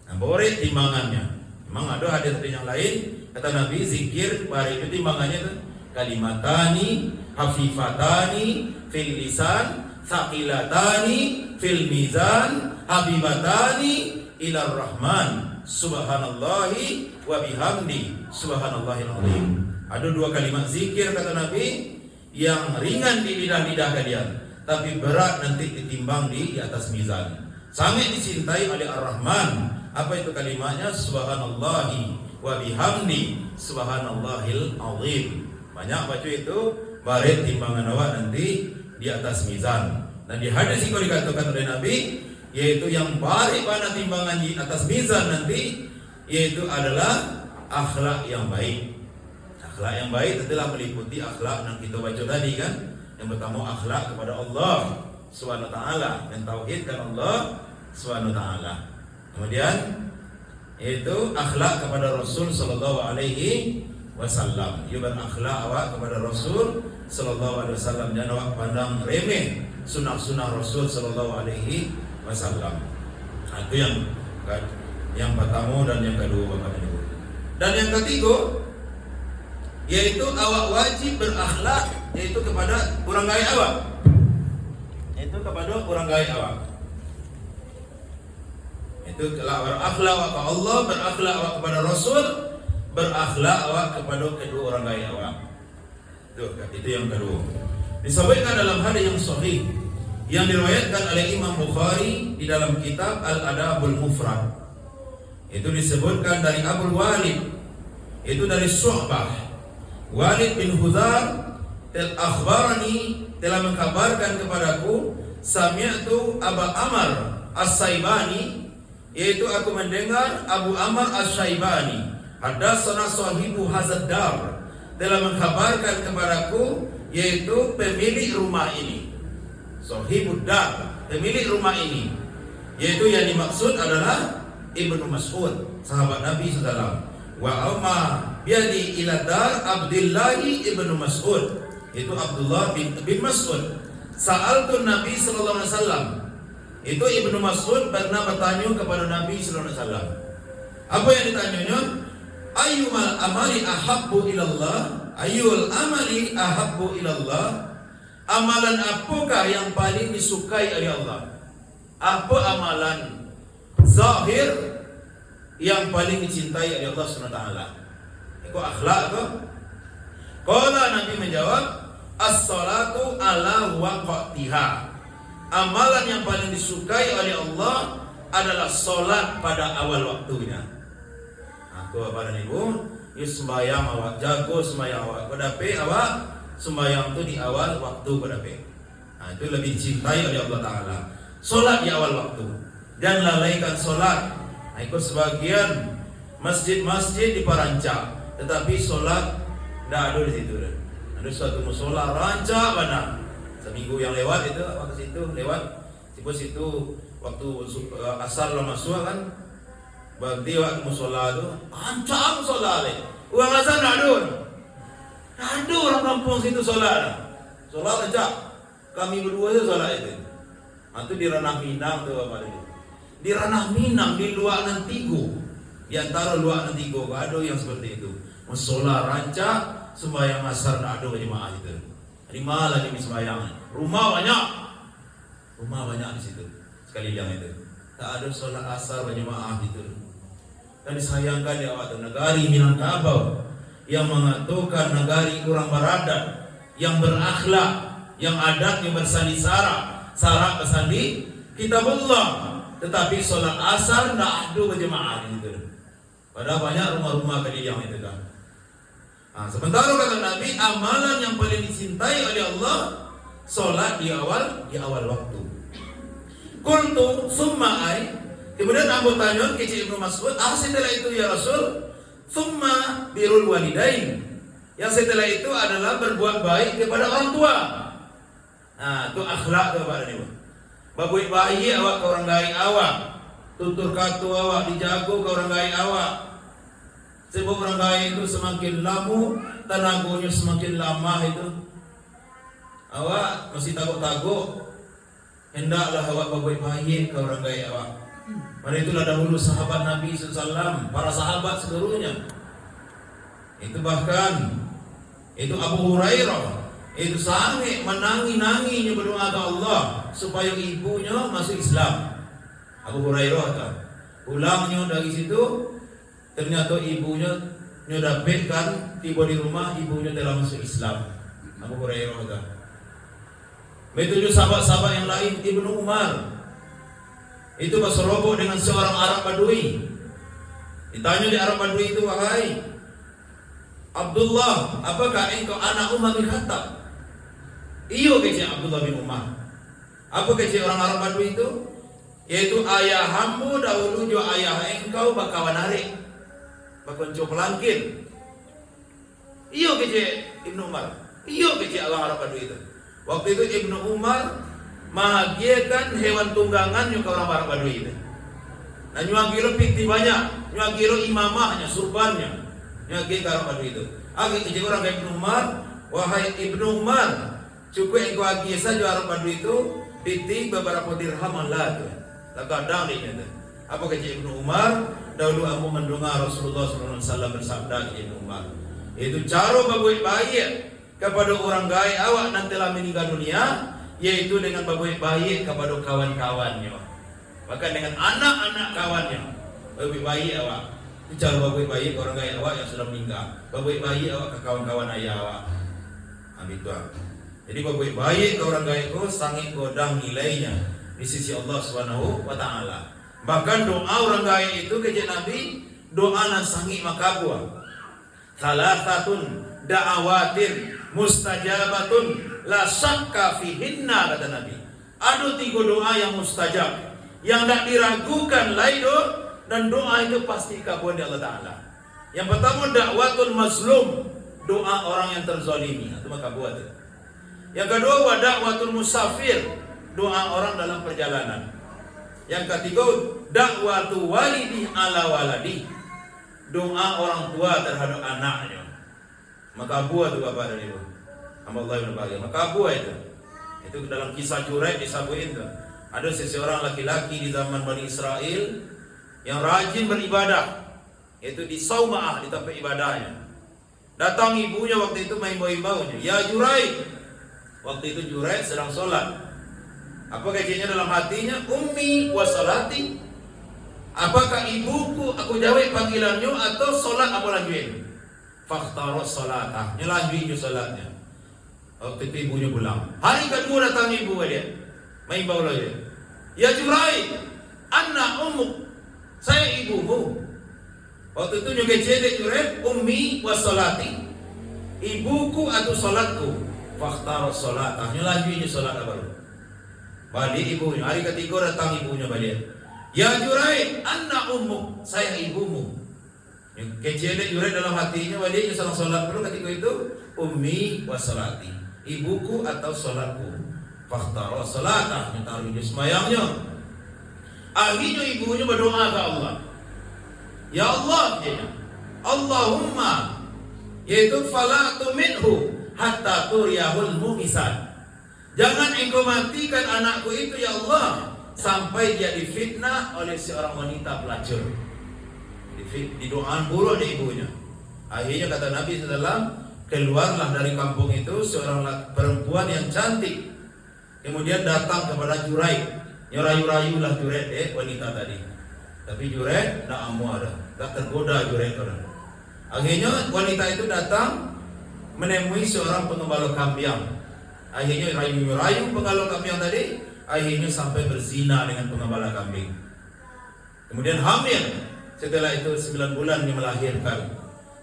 S1: Nah, boleh timbangannya. Memang ada hadis yang lain kata Nabi, zikir hari itu timbangannya itu kalimatani hafifatani fil lisan thaqilatani fil mizan habibatani ilar rahman subhanallahi wa bihamdi subhanallahil azim. Ada dua kalimat zikir kata Nabi yang ringan di lidah-lidah kalian, tapi berat nanti ditimbang di atas mizan. Sangat dicintai oleh Ar-Rahman. Apa itu kalimatnya? Subhanallahi wa bihamdi subhanallahil azim. Banyak baca itu, baret timbangan awak nanti di atas mizan. Dan di hadis itu dikatakan oleh Nabi, yaitu yang barik pada timbangan di atas mizan nanti, yaitu adalah akhlak yang baik. Akhlak yang baik telah meliputi akhlak yang kita baca tadi kan. Yang pertama akhlak kepada Allah Subhanahu wa taala, yang tauhidkan Allah Subhanahu wa taala. Kemudian itu akhlak kepada Rasul sallallahu alaihi wasallam. Ia berakhlak awak kepada Rasul sallallahu alaihi wasallam, jangan awak pandang remeh sunah-sunah Rasul sallallahu alaihi wasallam. Itu yang pertama dan yang kedua Bapak Ibu. Dan yang ketiga yaitu awak wajib berakhlak yaitu kepada orang lain awak. itu kepada orang gaya awak. Itu berakhlak awak ke Allah, berakhlak awak kepada Rasul, berakhlak awak kepada kedua orang gaya awak. Itu yang kedua. Disebutkan dalam hadis yang sahih yang diriwayatkan oleh Imam Bukhari di dalam kitab Al-Adabul Mufrad. Itu disebutkan dari Abu Walid, itu dari Syu'bah. Walid bin Hudhar akhbarani, telah mengkabarkan kepadaku, sami'tu Abu Amr As-Saibani, yaitu aku mendengar Abu Amr As-Saibani, hadatsana sahibu hadzal dar, telah mengkabarkan kepadaku, yaitu pemilik rumah ini. Sahibud dar, pemilik rumah ini, yaitu yang dimaksud adalah Ibnu Mas'ud, sahabat Nabi SAW. Wa amma biadi ila dar Abdillahi Ibnu Mas'ud, itu Abdullah bin Mas'ud. Sa'altu Nabi sallallahu alaihi wasallam, itu Ibnu Mas'ud pernah bertanya kepada Nabi sallallahu alaihi wasallam. Apa yang ditanyanya? Ayyumal amali ahabbu ilallah, ayyul amali ahabbu ilallah. Amalan apakah yang paling disukai oleh Allah? Apa amalan zahir yang paling dicintai oleh Allah SWT? Itu akhlak ke? Qala, Nabi menjawab, as-salatu ala waqtiha. Amalan yang paling disukai oleh Allah adalah solat pada awal waktunya. Aku apa dan ibu, ya sembahyang awak, jago sembahyang awak, kodape awak sembahyang itu di awal waktu kodape. Nah, itu lebih dicintai oleh Allah Ta'ala. Solat di awal waktu, dan lalaikan solat. Nah, ikut sebagian masjid-masjid di Parancak, tetapi solat tidak ada di situ. Ada suatu musola rancak mana? Seminggu yang lewat itu, waktu situ lewat, situ waktu asar lo masuk kan, berarti waktu musola itu rancak musola le. Uang asar tidak ada orang kampung situ solat. Solat rancak. Kami berdua itu solat itu. Itu di Ranah Minang tuh apa itu? Di Ranah Minang, di Luak Nantigo, di antara Luak Nantigo ada yang seperti itu. Musola rancak, sembahyang asar tidak ada jemaah itu. Di mana lagi sembahyang? Rumah banyak di situ. Sekali yang itu, tak ada solat asar berjemaah itu. Dan disayangkan ya waktu negari Minangkabau yang mengatakan negari orang beradat, yang berakhlak, yang adatnya bersandi syarat bersandi kitabullah, tetapi solat asar tidak ada berjemaah itu. Padahal banyak rumah-rumah yang itu kan. Nah, sementara kata Nabi, amalan yang paling dicintai oleh Allah solat di awal waktu. Qultu summa ai, kemudian Abu tanya ke Ibnu Mas'ud, setelah itu ya Rasul, summa birrul walidain, yang setelah itu adalah berbuat baik kepada orang tua. Nah, itu akhlak tu Pak ni. Babuit bayi awak ke orang gaya awak, tutur kata awak dijago ke orang gaya awak. Sebab orang gaya itu semakin lama, tenaganya semakin lama itu. Awak masih takut-takut, hendaklah awak babuit baik ke orang gaya awak. Pada itulah dahulu sahabat Nabi SAW, para sahabat seluruhnya. Itu bahkan, itu Abu Hurairah, itu sangat menangi-nanginya berdoa ke Allah supaya ibunya masuk Islam. Abu Hurairah kata, pulangnya dari situ, ternyata ibunya nyodapetkan, tiba di rumah ibunya telah masuk Islam. Abu Hurairah kata. Begitu sahabat-sahabat yang lain, Ibnu Umar itu berserobot dengan seorang Arab Badui. Ditanya di Arab Badui itu, wahai Abdullah, apakah engkau anak Umar bin Khattab? Iyo kecil Abdullah bin Umar. Apa kecil orang Arab Badui itu? Yaitu ayahammu dahulu jo ayah engkau bakawan narik, bakonco pelangkin. Iyo kecil Ibnu Umar. Iyo kecil orang Arab Badui itu. Waktu itu Ibnu Umar mahagiakan hewan tunggangannya ke orang Arab Badui itu. Nah, nyuagiro piti banyak, nyuagiro imamahnya, surbannya, nyuagiro ke Arab Badui itu. Agak kecil orang kayak Ibnu Umar, wahai Ibnu Umar, cukup engkau agia saja Arab Badui itu piti beberapa dirham lah tu. Kadang dia kata, apa kecil Ibnu Umar? Dahulu aku mendengar Rasulullah SAW bersabda ke Ibnu Umar, itu cara berbuat baik kepada orang gaya awak nanti telah meninggal dunia, yaitu dengan baik-baik kepada kawan-kawannya, bahkan dengan anak-anak kawannya. Baik-baik awak, cara baik-baik orang kaya awak yang sudah meninggal, baik-baik awak ke kawan-kawan ayah awak. Itu. Jadi baik-baik ke orang kaya itu sangat godang nilainya di sisi Allah Subhanahu wa taala. Bahkan doa orang kaya itu kejadian Nabi, doa nan sangat makabul. Salasatun da'awatin mustajabatun la syakka fihinna, kata Nabi. Ada 3 doa yang mustajab, yang tak diragukan laido, dan doa itu pasti kabul di Allah Ta'ala. Yang pertama da'watul mazlum, doa orang yang terzalimi, itu makabul. Yang kedua da'watul musafir, doa orang dalam perjalanan. Yang ketiga da'watu walidi ala waladi, doa orang tua terhadap anaknya. Makabul itu Bapak dan Ibu. Allah yang berbahagia. Makabul itu. Itu dalam kisah Juraid disabuin tuh. Ada seseorang laki-laki di zaman Bani Israel yang rajin beribadah. Itu di Sauma'ah, di tempat ibadahnya. Datang ibunya waktu itu main bau-baunya. Ya Juraid. Waktu itu Juraid sedang sholat. Apa kajiannya dalam hatinya? Ummi wa salati. Apakah ibuku aku jawab panggilannya atau sholat apa lanjutin? Fakhtaros sholatah, nyelanjutin sholatnya. Waktu itu ibunya pulang. Hari kedua datang ibu dia, main bau lagi. Ya Juraid, anna ummuk, saya ibumu. Waktu itu juga cedek Juraid, ummi wa sholati, ibuku atau sholatku. Fakhtaros sholatah, nyelanjutin sholat apa? Balik ibunya. Hari ketiga datang ibunya balik. Ya Juraid, anna ummuk, saya ibumu. Kecilnya Juraid dalam hatinya balik salah sholat dulu ketika itu, ummi wa salati, ibuku atau sholatku. Fakhtaro sholatah, minta rujuk semayangnya. Akhirnya ibunya berdoa ke Allah. Ya Allah, Allahumma, yaitu falatu minhu hatta turiyahul mu'isad. Jangan engkau matikan anakku itu ya Allah, sampai dia difitnah oleh seorang wanita pelacur. Di doaan buruk di ibunya. Akhirnya kata Nabi SAW, keluarlah dari kampung itu seorang perempuan yang cantik. Kemudian datang kepada Juraid, nyerayu-rayulah Juraid wanita tadi. Tapi Juraid tak amu ada, tak tergoda Juraid orang. Akhirnya wanita itu datang menemui seorang pengembala kambing. Akhirnya rayu-rayu pengembala kambing tadi, akhirnya sampai berzina dengan pengembala kambing. Kemudian hamil. Setelah itu 9 bulan dia melahirkan.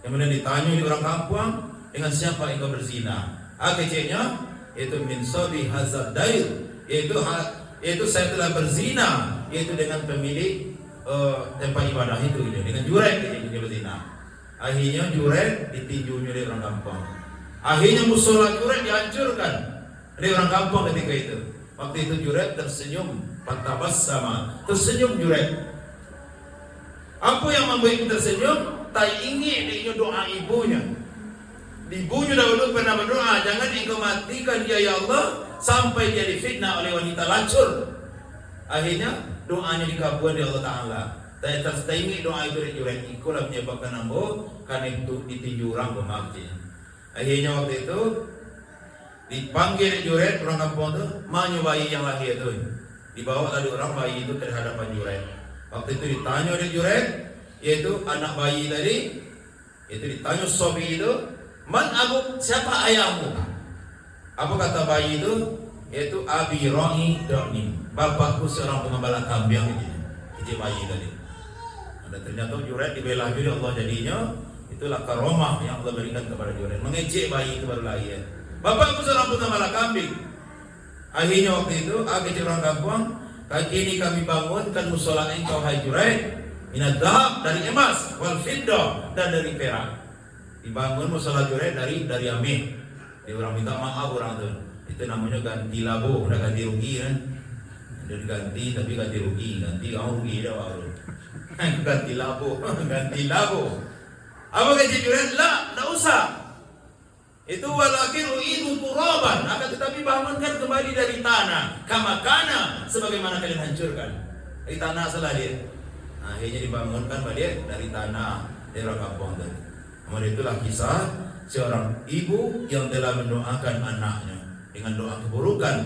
S1: Kemudian ditanya di orang kampung, dengan siapa engkau berzina? Akhirnya itu min sabi hazard dair, yaitu saya telah berzina, yaitu dengan pemilik tempat ibadah itu, dengan Juraid dia berzina. Akhirnya Juraid ditinjunya oleh orang kampung. Akhirnya musola Juraid dihancurkan oleh orang kampung ketika itu. Waktu itu Juraid tersenyum, fatabassama, tersenyum Juraid. Apa yang membuat tersenyum? Tak ingin dia doa ibunya. Ibunya dahulu pernah berdoa, jangan engkau matikan dia ya Allah sampai dia difitnah oleh wanita lacur. Akhirnya doanya dikabulkan oleh Allah Ta'ala. Tak ingin doa itu Juraid. Ikulah menyebabkan ambo karena itu ditinju orang pemakti. Akhirnya waktu itu dipanggil Juraid orang kampung itu, mana bayi yang lahir itu? Dibawa tadi orang bayi itu ke hadapan Juraid. Waktu itu ditanya oleh Juraid, yaitu anak bayi tadi, itu ditanya sobi itu, man abu, siapa ayahmu? Apa kata bayi itu? Yaitu abi roni doni, bapakku seorang pengembala kambing. Itu bayi tadi. Dan ternyata Juraid dibela oleh Allah jadinya. Itulah karomah yang Allah berikan kepada Juraid. Mengejek bayi itu baru lahir. Bapakku seorang pengembala kambing. Akhirnya waktu itu, agak orang kampung, kini kami bangunkan musola engkau hai Juraid, minat dahab dari emas, wal fiddah dan dari perak. Dibangun musola Juraid dari amin. Dia orang minta maaf orang tu. Itu namanya ganti labo, udah ganti rugi kan? Udah diganti tapi ganti rugi, ganti rugi dah baru. Ganti labo, ganti labo. Apa kata Juraid? Lah, tak usah. Itu walakin uidu turaban, akan tetapi bangunkan kembali dari tanah, kamakana, sebagaimana kalian hancurkan. Dari tanah salah dia. Akhirnya dibangunkan balik dari tanah daerah kampung tadi. Kemudian itulah kisah seorang ibu yang telah mendoakan anaknya dengan doa keburukan,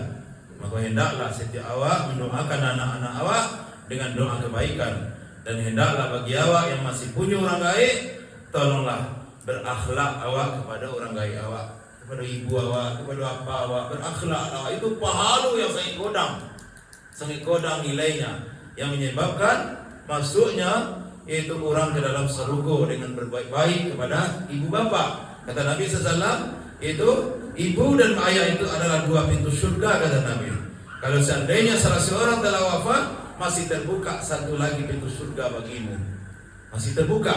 S1: Maka hendaklah setiap awak mendoakan anak-anak awak dengan doa kebaikan. Dan hendaklah bagi awak yang masih punya orang gaib, tolonglah berakhlak awak kepada orang gaib awak, kepada ibu awak, kepada apa awak, berakhlak awak. Itu pahala yang sangat kodang nilainya, yang menyebabkan masuknya yaitu orang ke dalam surga dengan berbaik-baik kepada ibu bapa. Kata Nabi SAW, itu ibu dan ayah itu adalah dua pintu surga, kata Nabi. Kalau seandainya salah seorang telah wafat, masih terbuka satu lagi pintu surga bagimu, masih terbuka.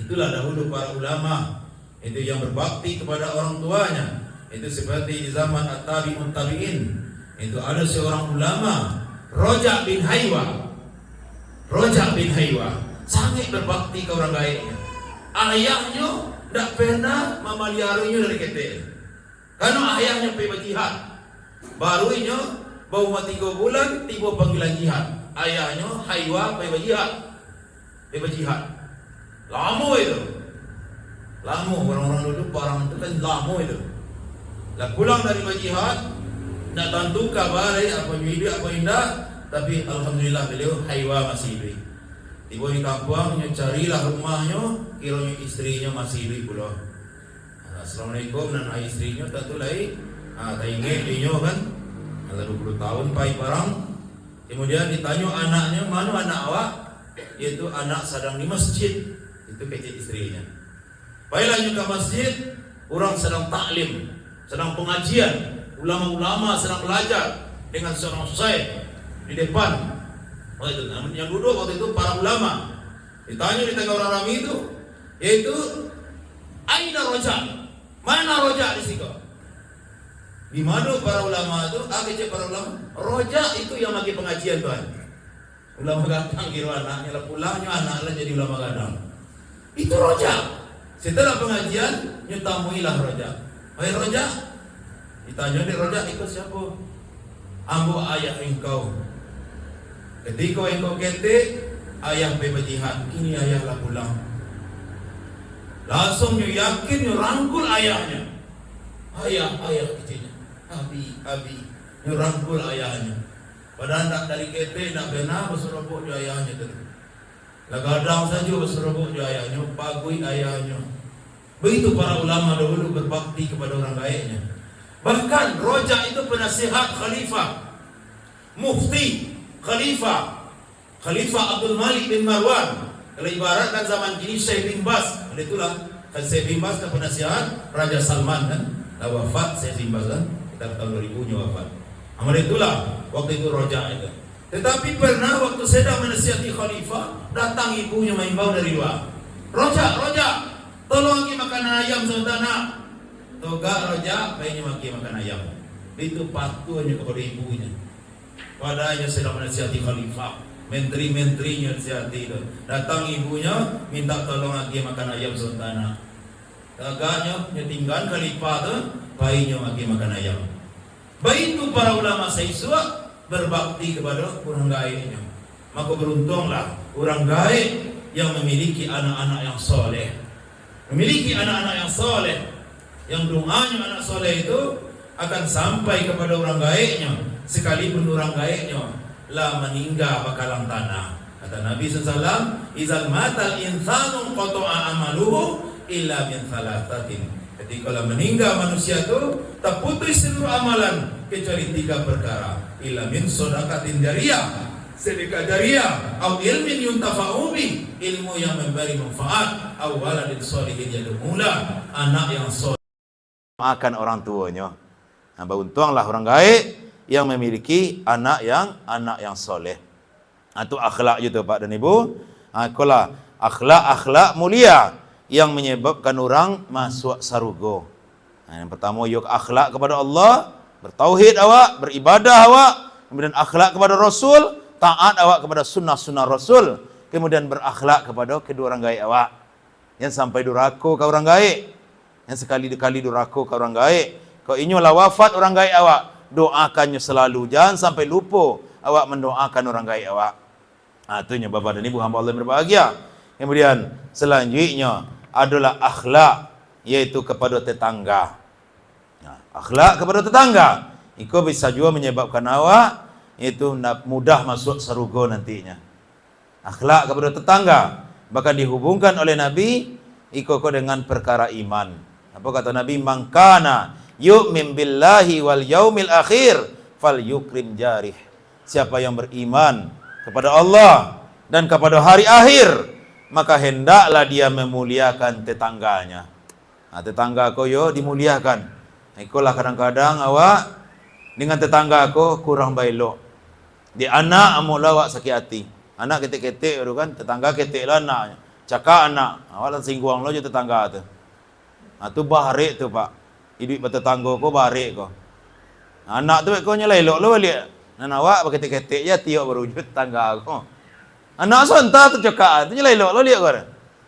S1: Itulah dahulu para ulama itu yang berbakti kepada orang tuanya. Itu seperti di zaman at-tabi'un tabi'in, itu ada seorang ulama Roja bin Haywa sangat berbakti ke orang gaibnya. Ayahnya tidak pernah memaliarunya dari ketel, karena ayahnya pergi berjihad. Barunya baru 3 bulan tiba panggilan jihad. Ayahnya Haywa pergi berjihad. Lama itu. Lama orang-orang dulu parang itu kan lama itu. Lah pulang dari berjihad, nak tentu kabar apa hidup apa indah, tapi alhamdulillah beliau Haywa masih hidup. Tiba di kampung, carilah rumahnya, kiranya istrinya masih hidup pula. Assalamualaikum dan istrinya tentu lain. Tak ingat dia kan. Ada 20 tahun pai barang. Kemudian ditanya anaknya, mana anak awak? Yaitu anak sedang di masjid. Itu kecil istrinya. Baiklah ke masjid, orang sedang taklim, sedang pengajian, ulama-ulama sedang belajar dengan seorang syekh di depan. Itu yang duduk waktu itu para ulama. Ditanya di tengah orang ramai itu, yaitu aina roja? Mana roja di situ? Di mana para ulama itu? Cek para ulama. Roja itu yang lagi pengajian tuan. Ulama gadang kira anaknya lah, pulangnya anaknya jadi ulama gadang. Itu roja. Setelah pengajian, nyutamuilah roja. Hai roja, ditanya di roja, ikut siapa? Ambo ayah engkau. Ketika engkau kete, ayah berjihad. Kini ayah lah pulang. Langsung yakin rangkul ayahnya. Ayah kecilnya. Abi, nyerangkul ayahnya. Padahal nak dari kete, nak benar berserobok di ayahnya tadi. Lagadang saja berserobok di ayahnya, pagui ayahnya. Begitu para ulama dahulu berbakti kepada orang gaibnya. Bahkan roja itu penasihat khalifah, mufti khalifah Abdul Malik bin Marwan. Kalau ibaratkan zaman kini Syekh bin Baz. Itulah Syekh bin Baz kan penasihat Raja Salman kan. Dah wafat Syekh bin Baz kan. Tahun 2000-nya wafat. Amal itulah waktu itu roja itu. Tetapi pernah waktu sedang menasihati khalifah, datang ibunya main bau dari luar. Roja, tolong lagi makan ayam sebentar. Toga roja, bayinya maki makan ayam. Itu patuhnya kepada ibunya. Padahal sedang menasihati khalifah, menteri-menterinya nasihati itu. Datang ibunya minta tolong lagi makan ayam sebentar. Taganya nyetinggan khalifah itu, bayinya maki makan ayam. Begitu para ulama Saiswa berbakti kepada orang gaibnya. Maka beruntunglah orang gaib yang memiliki anak-anak yang soleh. Memiliki anak-anak yang soleh, yang doanya anak soleh itu akan sampai kepada orang gaibnya. Sekalipun orang gaibnya lah meninggal bakalang tanah. Kata Nabi SAW, izal matal insanu qata'a amaluhu illa min thalathatin. Ketika meninggal manusia itu terputus seluruh amalan kecuali 3 perkara. Illa min shadaqatin jariyah, sedekah jariyah, atau ilmin yuntafa'u bi, ilmu yang memberi manfaat, atau waladin sholihin yad'ulah, anak yang soleh makan orang tuanya. Nah, beruntunglah orang gaib yang memiliki anak yang soleh. Itu akhlak juga Pak dan Ibu. Kalau akhlak mulia yang menyebabkan orang masuk surga. Yang pertama, yuk akhlak kepada Allah, bertauhid awak, beribadah awak, kemudian akhlak kepada Rasul, taat awak kepada sunnah-sunnah Rasul, kemudian berakhlak kepada kedua orang gaib awak. Yang sampai durako ke orang gaib, yang sekali-kali durako ke orang gaib. Kau inyolah wafat orang gaib awak, doakannya selalu, jangan sampai lupa awak mendoakan orang gaib awak. Itunya Bapak dan Ibu hamba Allah yang berbahagia. Kemudian selanjutnya adalah akhlak, yaitu kepada tetangga. Akhlak kepada tetangga,
S2: Iko bisa juga menyebabkan awak itu mudah masuk surga nantinya. Akhlak kepada tetangga bahkan dihubungkan oleh Nabi iko dengan perkara iman. Apa kata Nabi? Mangkana yu'min billahi wal yaumil akhir fal yukrim jarih. Siapa yang beriman kepada Allah dan kepada hari akhir, maka hendaklah dia memuliakan tetangganya. Nah, tetangga aku yo dimuliakan. Ikulah kadang-kadang awak dengan tetangga aku kurang baik. Di anak amula awak sakit hati. Anak ketik-ketik tu kan, tetangga ketik lah anaknya. Cakap anak, awak lah singgung lo je tetangga tu. Tu barik tu pak. Hidup bertetangga ko barik ko. Anak tu kau nyelai lo balik. Dan awak berketik-ketik je tiok berwujud tetangga ko. Anak sonta tu cakap tu nyelai lo lihat ko.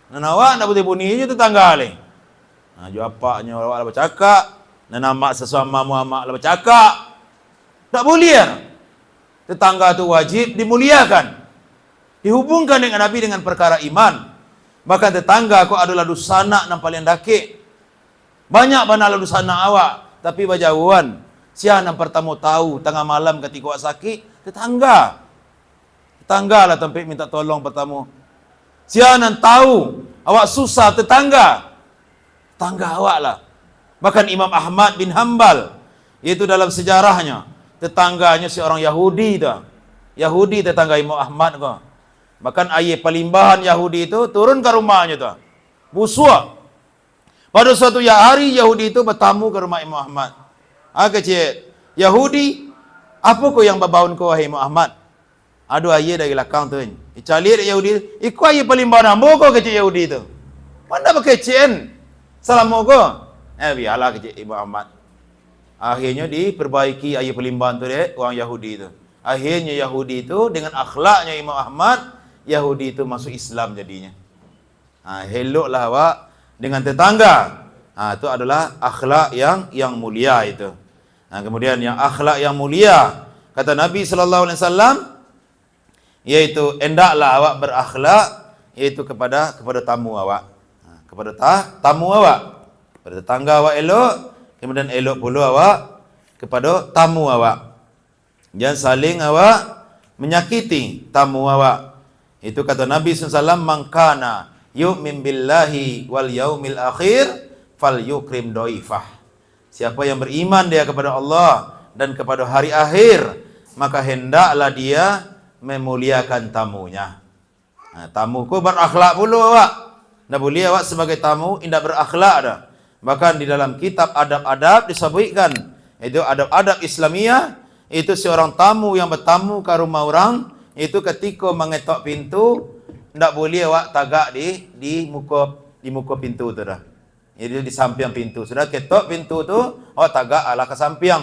S2: Dan awak nak bunyi je tetangga le. Jo apaknya awak lah bercakap. Dan amak sesama muamak lah bercakap. Tak boleh. Tetangga tu wajib dimuliakan. Dihubungkan dengan Nabi dengan perkara iman. Bahkan tetangga aku adalah dusana yang paling dakik. Banyak banal dusana awak, tapi bajauan. Siapa yang pertama tahu tengah malam ketika awak sakit? Tetangga. Tetangga lah tempat minta tolong pertama. Siapa yang tahu awak susah? Tetangga. Tetangga awak lah. Bahkan Imam Ahmad bin Hanbal, yaitu dalam sejarahnya, tetangganya seorang Yahudi tu. Yahudi tetangga Imam Ahmad ko. Bahkan ayah palimbahan Yahudi itu turun ke rumahnya tu. Busuk. Pada suatu hari Yahudi itu bertamu ke rumah Imam Ahmad. Kecil. Yahudi, apa ko yang babaun ko wahai Imam Ahmad? Aduh ayah dari belakang tu. Icali Yahudi, ikut ayah palimbahan ambo ko kecil Yahudi itu. Mana berkecil? Salam ko. Biarlah kecil Imam Ahmad. Akhirnya diperbaiki ayat pelimbahan tu deh, orang Yahudi itu. Akhirnya Yahudi itu dengan akhlaknya Imam Ahmad, Yahudi itu masuk Islam jadinya. Eloklah awak dengan tetangga. Itu adalah akhlak yang mulia itu. Kemudian yang akhlak yang mulia, kata Nabi sallallahu alaihi wasallam, yaitu hendaklah awak berakhlak yaitu kepada tamu awak. Kepada tamu awak. Kepada tetangga awak elok, kemudian elok pula awak kepada tamu awak. Jangan saling awak menyakiti tamu awak. Itu kata Nabi SAW, mangkana yu'min billahi wal yaumil akhir fal yukrim doifah. Siapa yang beriman dia kepada Allah dan kepada hari akhir, maka hendaklah dia memuliakan tamunya. Tamuku berakhlak pula awak. Tak boleh awak sebagai tamu tidak berakhlak dah. Bahkan di dalam kitab adab-adab disebutkan, itu adab-adab Islamiyah, itu seorang tamu yang bertamu ke rumah orang, itu ketika mengetok pintu, tidak boleh awak tagak di muka pintu tu dah. Jadi di samping pintu. Sudah ketok pintu tu, awak tagak ala ke samping.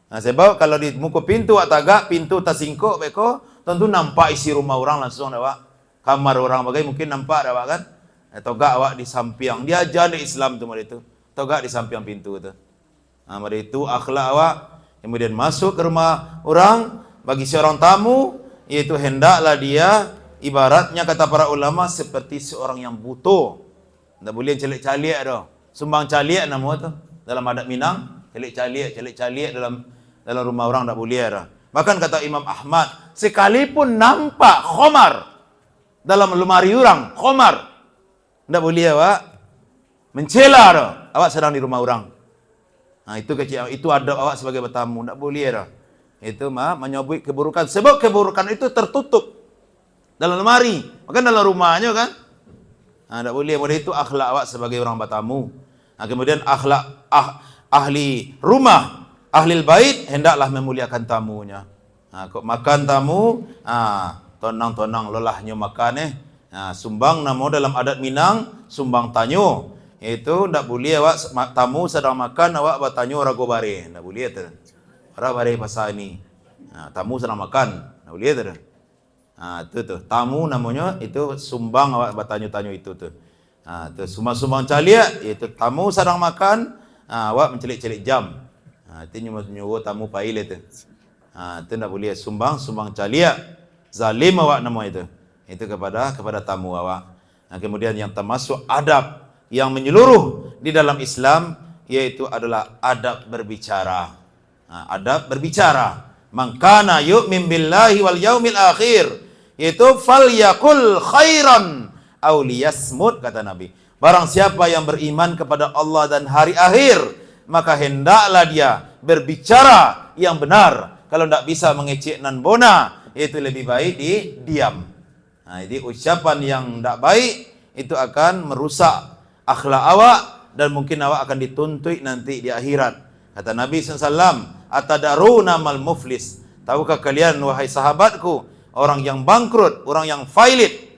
S2: Sebab kalau di muka pintu awak tagak, pintu tersingkuk beko, tentu nampak isi rumah orang langsung awak. Kamar orang bagai mungkin nampak awak kan. Togak awak di samping. Dia ajar di Islam tu mari tu. Togak di samping pintu tu. Mari itu akhlak awak. Kemudian masuk ke rumah orang, bagi seorang tamu, yaitu hendaklah dia ibaratnya kata para ulama seperti seorang yang buta. Tak boleh celik-calik dah. Sumbang calik nama tu. Dalam adat Minang, celik-calik dalam rumah orang tak boleh dah. Bahkan kata Imam Ahmad, sekalipun nampak khomar dalam lemari orang, khomar, tak boleh awak mencela dah. Awak sedang di rumah orang. Itu kecil, itu adab awak sebagai bertamu, tak boleh dah. Itu menyebut keburukan. Sebab keburukan itu tertutup dalam lemari, bukan dalam rumahnya kan. Tak boleh. Oleh itu akhlak awak sebagai orang bertamu. Kemudian akhlak ahli rumah, ahli bait hendaklah memuliakan tamunya. Kok makan tamu, tonang-tonang lelahnya makan sumbang nama dalam adat Minang, sumbang tanyo. Itu tak boleh awak tamu sedang makan awak bertanyo rago bare. Tak boleh tu. Orang bare pasal ni. Tamu sedang makan, tak boleh tu. Itu tamu namanya itu sumbang awak bertanyo-tanyo itu tu. Tu sumbang-sumbang caliak iaitu tamu sedang makan, awak mencelik-celik jam. Itu nyuruh tamu pail itu. Itu tak boleh sumbang caliak. Zalim awak nama itu. Itu kepada tamu awak. Kemudian yang termasuk adab yang menyeluruh di dalam Islam, yaitu adalah adab berbicara. Adab berbicara. Man kana yu'min billahi wal yaumil akhir, yaitu falyakul khairan aw liyasmut, kata Nabi. Barang siapa yang beriman kepada Allah dan hari akhir, maka hendaklah dia berbicara yang benar. Kalau tidak bisa mengecek nan bona, itu lebih baik diam. Jadi ucapan yang tidak baik itu akan merusak akhlak awak dan mungkin awak akan dituntut nanti di akhirat. Kata Nabi SAW, atadaruna mal muflis, tahukah kalian wahai sahabatku, orang yang bangkrut, orang yang failit?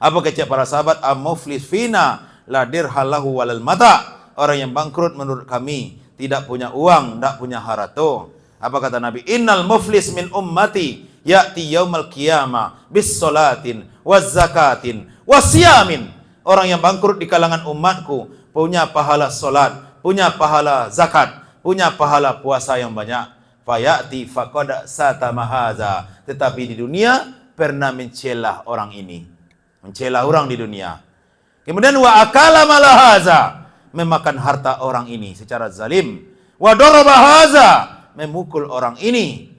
S2: Apa kata para sahabat? Am-muflis fina la dirhalahu walal mata. Orang yang bangkrut menurut kami tidak punya uang, tidak punya harta. Apa kata Nabi? Innal muflis min ummati ya'ti yaumal qiyamah bis salatin waz zakatin wasiyamin. Orang yang bangkrut di kalangan umatku punya pahala salat, punya pahala zakat, punya pahala puasa yang banyak. Fayati faqad satamahaza. Tetapi di dunia pernah mencela orang ini. Mencela orang di dunia. Kemudian wa akala malahaza, memakan harta orang ini secara zalim. Wa daraba haza, memukul orang ini.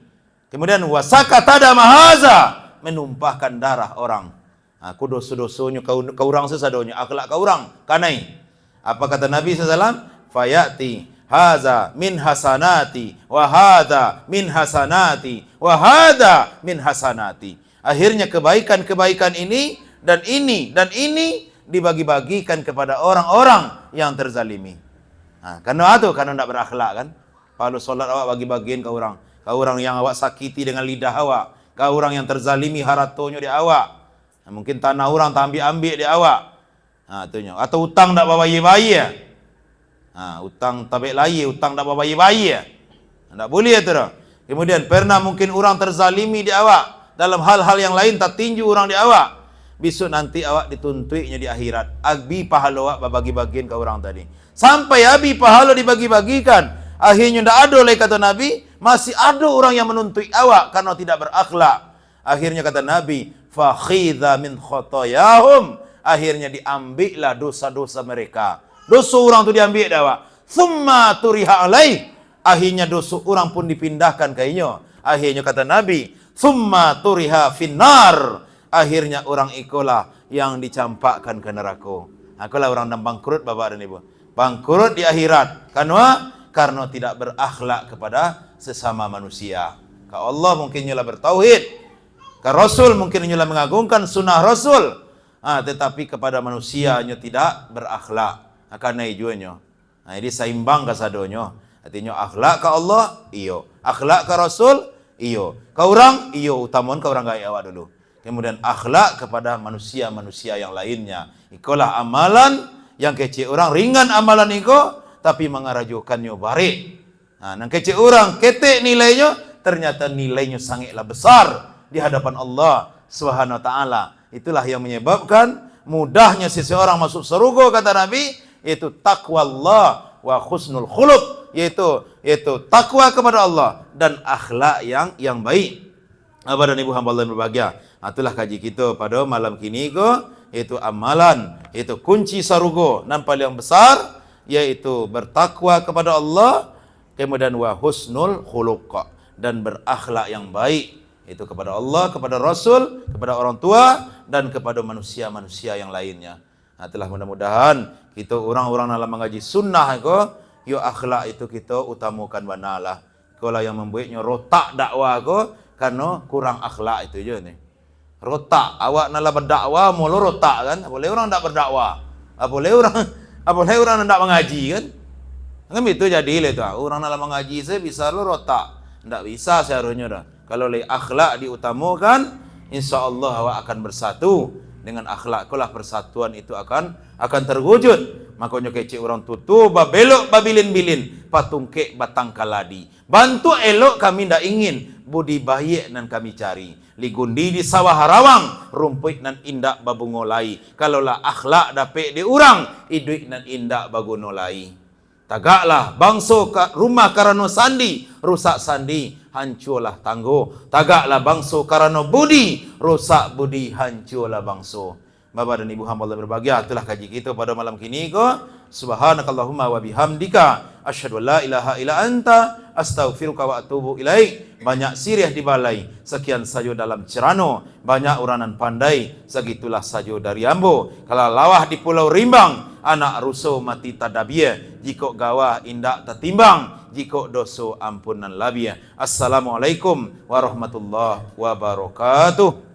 S2: Kemudian wa sakata mahaza, menumpahkan darah orang. Aku dosa-dosanya kau orang sesadonya, akhlak kau orang kanai. Apa kata Nabi SAW? Fayati haza min hasanati wa hadza min hasanati wa hadza min hasanati. Akhirnya kebaikan-kebaikan ini dan ini dibagi-bagikan kepada orang-orang yang terzalimi. Karena itu karena tidak berakhlak kan. Kalau solat awak bagi-bagian ke orang. Kau orang yang awak sakiti dengan lidah awak. Kau orang yang terzalimi haratonya di awak. Mungkin tanah orang tak ambil di awak. Itunya. Atau utang tak bayi-bayi ya. Utang tabik layi, utang tak bayi-bayi ya. Tak boleh itu dah. Kemudian pernah mungkin orang terzalimi di awak. Dalam hal-hal yang lain tak tinju orang di awak. Besok nanti awak dituntutnya di akhirat. Abi pahala awak bagi-bagian ke orang tadi. Sampai abi pahala dibagi-bagikan. Akhirnya tidak ada oleh kata Nabi. Masih ada orang yang menuntut awak karena tidak berakhlak. Akhirnya kata Nabi, fakhidha min khotoyahum. Akhirnya diambillah dosa-dosa mereka. Dosa orang tu diambil awak. Thumma turiha alaih. Akhirnya dosa orang pun dipindahkan kayaknya. Akhirnya kata Nabi, thumma turiha finnar. Akhirnya orang ikolah yang dicampakkan ke neraka. Akulah orang yang bangkrut bapak dan ibu. Bangkrut di akhirat. Karena tidak berakhlak kepada sesama manusia. Ke Allah mungkin nyolah bertauhid. Ke Rasul mungkin nyolah mengagungkan sunnah Rasul. Tetapi kepada manusia nyo tidak berakhlak. Karena ijuannya. Jadi seimbang kasadonyo. Artinya akhlak ke Allah, iyo. Akhlak ke Rasul, iyo. Ke orang, iyo. Utamun ke orang gaya awak dulu. Kemudian akhlak kepada manusia-manusia yang lainnya. Ikolah amalan yang kecil orang ringan amalan iko. Tapi mengarajukannya barik. Nang kecil orang ketek nilainya, ternyata nilainya sangatlah besar di hadapan Allah Subhanahu wa taala. Itulah yang menyebabkan mudahnya seseorang masuk surga kata Nabi, yaitu takwa Allah wa husnul khuluq, yaitu takwa kepada Allah dan akhlak yang baik. Abah dan ibu hamba Allah yang berbahagia. Itulah kaji kita pada malam kini yaitu amalan, yaitu kunci surga dan paling besar, yaitu bertakwa kepada Allah, kemudian wa husnul khuluq, dan berakhlak yang baik, itu kepada Allah, kepada Rasul, kepada orang tua, dan kepada manusia-manusia yang lainnya. Itulah mudah-mudahan kita orang-orang dalam mengaji sunnah yo akhlak itu kita utamakan banalah. Kalau yang membuatnya rotak dakwah karena kurang akhlak itu je ni. Rotak, awak nak berdakwah mulu rotak kan? Boleh orang tak berdakwah. Boleh orang nak mengaji kan? Kan itu jadi le tu. Orang nak mengaji saya bisa lo rotak. Tak bisa seharusnya dah. Kalau le akhlak diutamakan, insya-Allah awak akan bersatu dengan akhlak. Kalau persatuan itu akan terwujud. Makanya kecik orang tutu babelok babilin-bilin, patungkek batang kaladi. Bantu elok kami ndak ingin, budi baik nan kami cari. Ligundi di sawah harawang, rumput nan indak babungolai. Kalaulah akhlak dapet di urang, hidup nan indak bagunolai. Tagaklah bangso rumah karano sandi, rusak sandi, hancurlah tanggo. Tagaklah bangso karano budi, rusak budi, hancurlah bangso. Bapak dan Ibu hamba Allah berbahagia, itulah kaji kita pada malam kini ko. Subhanakallahumma wa bihamdika asyhadu an la ilaha illa anta astaghfiruka wa atubu ilaik. Banyak sirih di balai, sekian saja dalam Cerano. Banyak uranan pandai, segitulah saja dari ambo. Kalau lawah di Pulau Rimbang, anak rusuh mati tadabia. Jika gawah indak tertimbang, jika dosa ampunan labia. Assalamualaikum warahmatullahi wabarakatuh.